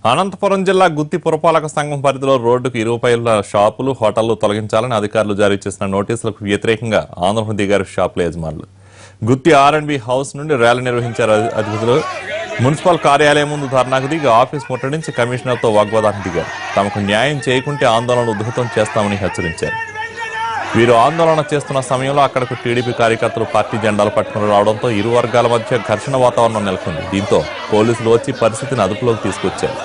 అనంతపురం జిల్లా గుత్తి పురపాలక సంఘం పరిధిలో రోడ్డుకు ఇరువైపుల షాపులు, హోటళ్లు తొలగించాలని అధికారులు జారీ చేసిన నోటీసులకు వ్యతిరేకంగా ఆందోళన దిగారు షాపుల యజమానులు. గుత్తి R&B హౌస్ నుండి ర్యాలీ నిర్వహించారు అధికారులు. మున్సిపల్ కార్యాలయం ముందు ధర్నాకు దిగి ఆఫీస్ ముట్టడించి కమిషనర్తో వాగ్వాదానికి దిగారు. తమకు న్యాయం చేయకుంటే ఆందోళనలు ఉధృతం చేస్తామని హెచ్చరించారు. వీరు ఆందోళన చేస్తున్న సమయంలో అక్కడకు టీడీపీ కార్యకర్తలు పార్టీ జెండాలు పట్టుకుని రావడంతో ఇరు వర్గాల మధ్య ఘర్షణ వాతావరణం నెలకొంది. దీంతో పోలీసులు వచ్చి పరిస్థితిని అదుపులోకి తీసుకొచ్చారు.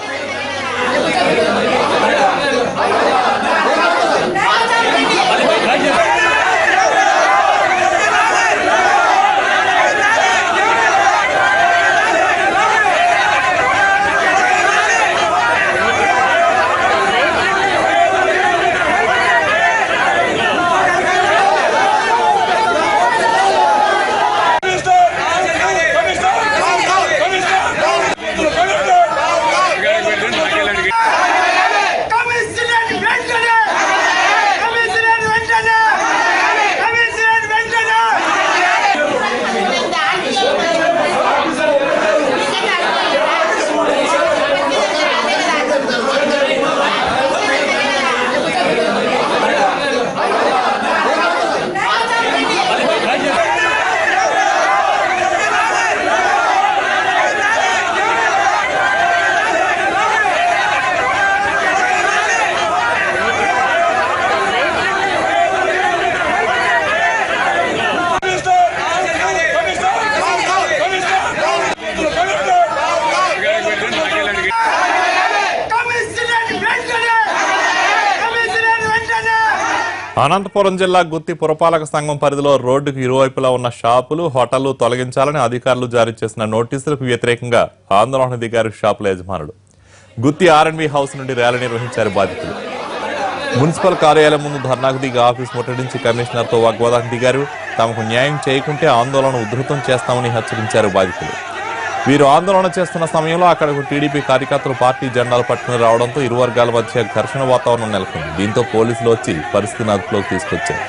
అనంతపురం జిల్లా గుత్తి పురపాలక సంఘం పరిధిలో రోడ్డుకు ఇరువైపులా ఉన్న షాపులు, హోటళ్లు తొలగించాలని అధికారులు జారీ చేసిన నోటీసులకు వ్యతిరేకంగా ఆందోళన దిగారు షాపుల యజమానులు. గుత్తి R&B హౌస్ నుండి ర్యాలీ నిర్వహించారు బాధితులు. మున్సిపల్ కార్యాలయం ముందు ధర్నాకు దిగి ఆఫీస్ ముట్టడించి కమిషనర్తో వాగ్వాదానికి దిగారు. తమకు న్యాయం చేయకుంటే ఆందోళన ఉధృతం చేస్తామని హెచ్చరించారు బాధితులు. వీరు ఆందోళన చేస్తున్న సమయంలో అక్కడకు టీడీపీ కార్యకర్తలు పార్టీ జెండాలు పట్టుకుని రావడంతో ఇరు వర్గాల మధ్య ఘర్షణ వాతావరణం నెలకొంది. దీంతో పోలీసులు వచ్చి పరిస్థితిని అదుపులోకి తీసుకొచ్చారు.